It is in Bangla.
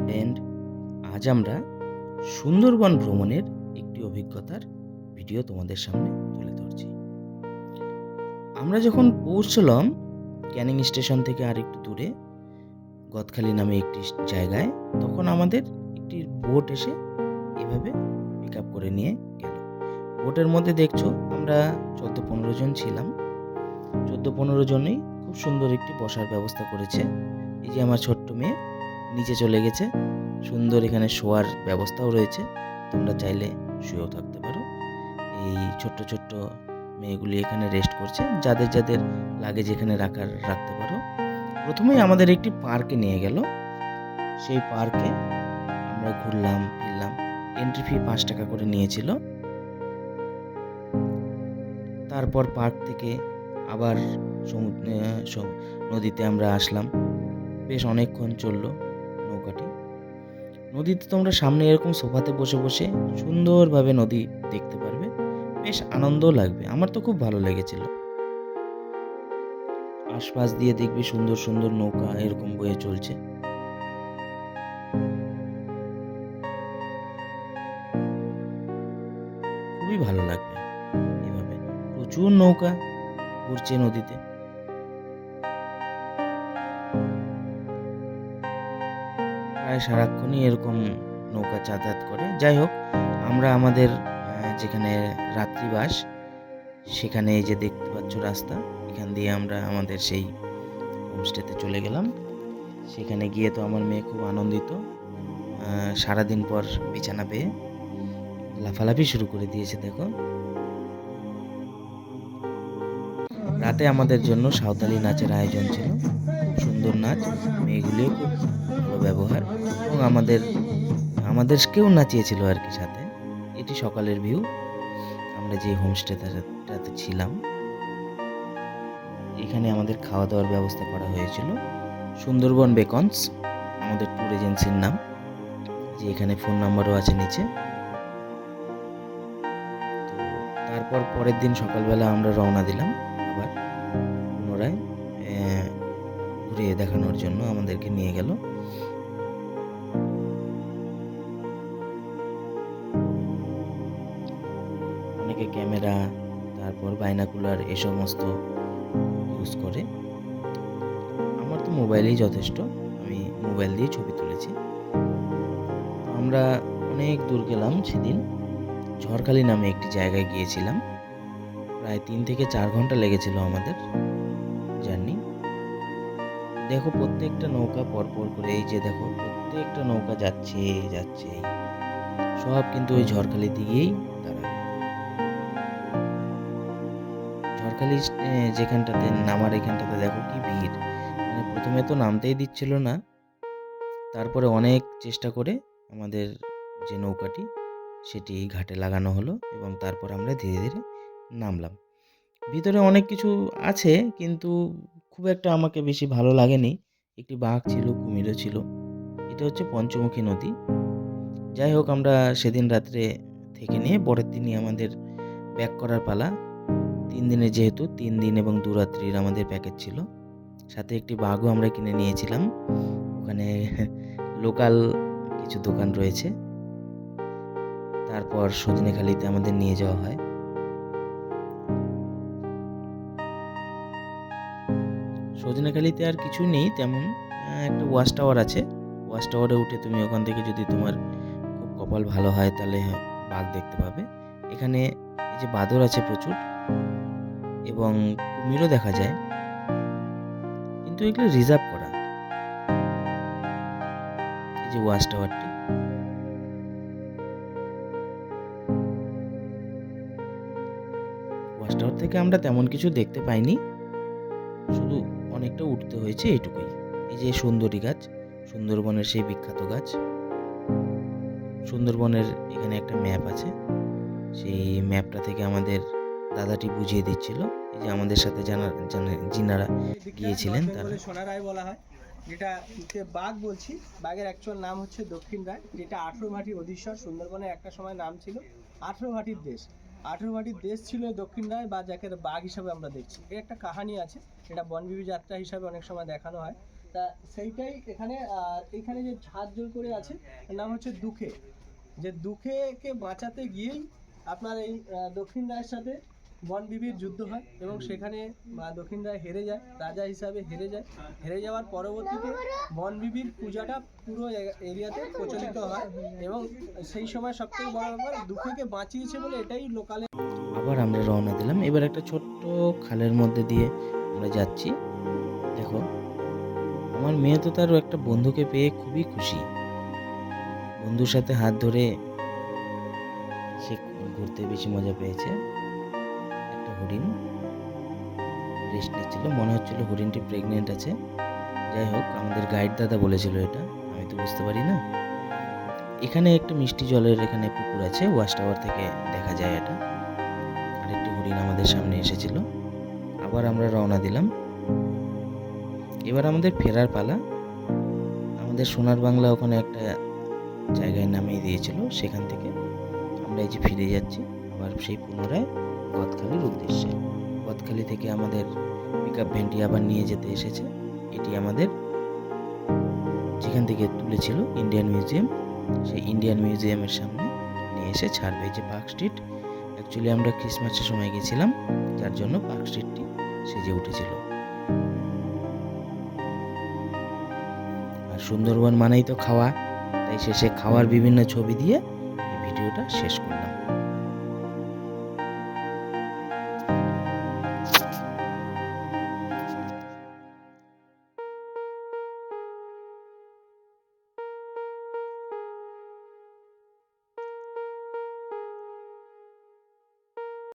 ফ্রেন্ড, আজ আমরা সুন্দরবন ভ্রমণের একটি অভিজ্ঞতার ভিডিও তোমাদের সামনে তুলে ধরছি। আমরা যখন পৌঁছলাম ক্যানিং স্টেশন থেকে আর একটু দূরে গদখালি নামে একটি জায়গায়, তখন আমাদের একটি বোট এসে এভাবে পিক আপ করে নিয়ে গেল। বোটের মধ্যে দেখছো আমরা 14-15 জন ছিলাম। 14-15 জনেই খুব সুন্দর একটি বসার ব্যবস্থা করেছে। এই যে আমার ছোট্ট মেয়ে নিচে চলে গেছে, সুন্দর এখানে শোয়ার ব্যবস্থাও রয়েছে, তোমরা চাইলে শুয়েও থাকতে পারো। এই ছোট্ট ছোট্ট মেয়েগুলি এখানে রেস্ট করছে, যাদের যাদের লাগেজ এখানে রাখতে পারো। প্রথমেই আমাদের একটি পার্কে নিয়ে গেল। সেই পার্কে আমরা ঘুরলাম ফিরলাম। এন্ট্রি ফি 5 টাকা করে নিয়েছিল। তারপর পার্ক থেকে আবার নদীতে আমরা আসলাম। বেশ অনেকক্ষণ চললো নৌকাটি। নদীতে তোমরা সামনে এরকম সোফাতে বসে বসে সুন্দরভাবে নদী দেখতে পারবে, বেশ আনন্দও লাগবে। আমার তো খুব ভালো লেগেছিল। আশপাশ দিয়ে দেখবি সুন্দর সুন্দর নৌকা এরকম বয়ে চলছে। খুবই ভালো লাগবে। এভাবে প্রচুর নৌকা ঘুরছে নদীতে। প্রায় সারাক্ষণই এরকম নৌকা যাতায়াত করে। যাই হোক, আমরা আমাদের যেখানে রাত্রিবাস, সেখানে এই যে দেখতে পাচ্ছ রাস্তা, এখান দিয়ে আমরা আমাদের সেই হোমস্টেতে চলে গেলাম। সেখানে গিয়ে তো আমার মেয়ে খুব আনন্দিত। সারাদিন পর বিছানা পেয়ে লাফালাফি শুরু করে দিয়েছে। দেখো, রাতে আমাদের জন্য সাঁওতালি নাচের আয়োজন ছিল। খুব সুন্দর নাচ, মেয়েগুলিও খুব ভালো ব্যবহার, এবং আমাদেরকেও নাচিয়েছিল আর কি সাথে। এটি সকালের ভিউ। আমরা যে হোমস্টেটাতে ছিলাম, এখানে আমাদের খাওয়া দাওয়ার ব্যবস্থা করা হয়েছিল। সুন্দরবন বেকনস আমাদের ট্যুর এজেন্সির নাম, যে এখানে ফোন নাম্বারও আছে নিচে। তো তারপর পরের দিন সকালবেলা আমরা রওনা দিলাম আবার পুনরায় ঘুরিয়ে দেখানোর জন্য আমাদেরকে নিয়ে গেল। অনেকে ক্যামেরা, তারপর বাইনাকুলার এ সমস্ত ইউজ করে। আমার তো মোবাইলেই যথেষ্ট, আমি মোবাইল দিয়ে ছবি তুলেছি। আমরা অনেক দূর গেলাম সেদিন। ঝড়খালি নামে একটি জায়গায় গিয়েছিলাম। প্রায় 3 থেকে 4 ঘন্টা লেগেছিল আমাদের জার্নি। দেখো, প্রত্যেকটা নৌকা পরপর করে, এই যে দেখো প্রত্যেকটা নৌকা যাচ্ছে যাচ্ছে, সব কিন্তু ওই ঝড়খালিতে গিয়েই দাঁড়াবে। ঝড়খালি যেখানটাতে নামার, এখানটাতে দেখো কি ভিড়। মানে প্রথমে তো নামতেই দিচ্ছিল না, তারপরে অনেক চেষ্টা করে আমাদের যে নৌকাটি সেটি ঘাটে লাগানো হলো, এবং তারপর আমরা ধীরে ধীরে নামলাম। ভিতরে অনেক কিছু আছে, কিন্তু খুব একটা আমাকে বেশি ভালো লাগেনি। একটি বাঘ ছিল, কুমিরও ছিল। এটা হচ্ছে পঞ্চমুখী নদী। যাই হোক, আমরা সেদিন রাত্রে থেকে নিয়ে পরের দিনই আমাদের ব্যাক করার পালা। 3 দিনের, যেহেতু 3 দিন এবং 2 রাত্রির আমাদের প্যাকেজ ছিল। সাথে একটি বাঘও আমরা কিনে নিয়েছিলাম। ওখানে লোকাল কিছু দোকান রয়েছে। তারপর সজনেখালিতে আমাদের নিয়ে যাওয়া হয়। সজনেখালিতে আর কিছু নেই তেমন। একটা ওয়াচ টাওয়ার আছে। ওয়াচ টাওয়ারে উঠে তুমি ওখান থেকে, যদি তোমার খুব কপাল ভালো হয়, তাহলে বাঘ দেখতে পাবে। এখানে এই যে বাদর আছে প্রচুর, এবং কুমিরও দেখা যায়, কিন্তু এগুলো রিজার্ভ করা। এই যে ওয়াচ টাওয়ারটি, ওয়াচ টাওয়ার থেকে আমরা তেমন কিছু দেখতে পাইনি, শুধু অনেকটা উঠতে হয়েছে, এইটুকুই। এই যে সুন্দরী গাছ, সুন্দরবনের সেই বিখ্যাত গাছ। সুন্দরবনের এখানে একটা ম্যাপ আছে, সেই ম্যাপটা থেকে আমাদের দাদাটি বুঝিয়ে দিচ্ছিল। এই যে আমাদের সাথে যিনারা গিয়েছিলেন তারা। সোনারায় বলা হয়, যেটা বাঘ বলছি। বাঘের অ্যাকচুয়াল নাম হচ্ছে দক্ষিণ রায়, যেটা 18 ভাটির অধীশ্বর। সুন্দরবনের একটা সময় নাম ছিল 18 ভাটির দেশ। 18 ভাটির দেশ ছিল দক্ষিণ রায়, বা যাকে বাঘ হিসাবে আমরা দেখছি। এর একটা কাহিনী আছে, এটা বনবিবি যাত্রা হিসাবে অনেক সময় দেখানো হয়। তা সেইটাই এখানে এখানে যে ঝাঁঝ জোর করে আছে এর নাম হচ্ছে দুঃখে। যে দুঃখেকে বাঁচাতে গিয়েই আপনার এই দক্ষিণ রায়ের সাথে বনবিবির যুদ্ধ হয় এবং সেখানে দক্ষিণ রায় হেরে যায়, রাজা হিসাবে হেরে যায়। হেরে যাওয়ার পরবর্তীতে বনবিবির পূজাটা পুরো এরিয়াতে প্রচলিত হয় এবং সেই সময় সবথেকে বড় ব্যাপার দুঃখেকে বাঁচিয়েছে বলে এটাই লোকালে। আবার আমরা রওনা দিলাম। এবার একটা ছোট্ট খালের মধ্যে দিয়ে আমরা যাচ্ছি। দেখো, আমার মেয়ে তো তার একটা বন্ধুকে পেয়ে খুবই খুশি। বন্ধুর সাথে হাত ধরে সে ঘুরতে বেশি মজা পেয়েছে। একটা হরিণ রেস্ট নিচ্ছিল, মনে হচ্ছিল হরিণটি প্রেগনেন্ট আছে। যাই হোক, আমাদের গাইড দাদা বলেছিল এটা, আমি তো বুঝতে পারি না। এখানে একটা মিষ্টি জলের এখানে পুকুর আছে, ওয়াচ টাওয়ার থেকে দেখা যায় এটা। আরেকটি হরিণ আমাদের সামনে এসেছিল। আবার আমরা রওনা দিলাম। এবার আমাদের ফেরার পালা। আমাদের সোনার বাংলা ওখানে একটা জায়গায় নামিয়ে দিয়েছিল, সেখান থেকে আমরা এই যে ফিরে যাচ্ছি আবার সেই পুনরায় গদখালির উদ্দেশ্যে। গদখালি থেকে আমাদের পিক আপ ভ্যানটি আবার নিয়ে যেতে এসেছে। এটি আমাদের যেখান থেকে তুলেছিল ইন্ডিয়ান মিউজিয়াম, সেই ইন্ডিয়ান মিউজিয়ামের সামনে নিয়ে এসে ছাড়বে। যে পার্ক স্ট্রিট, অ্যাকচুয়ালি আমরা ক্রিসমাসের সময় গেছিলাম, যার জন্য পার্ক স্ট্রিটটি সেজে উঠেছিল। আর সুন্দরবন মানেই তো খাওয়া, তাই শেষে খাওয়ার বিভিন্ন ছবি দিয়ে এই ভিডিওটা শেষ করলাম।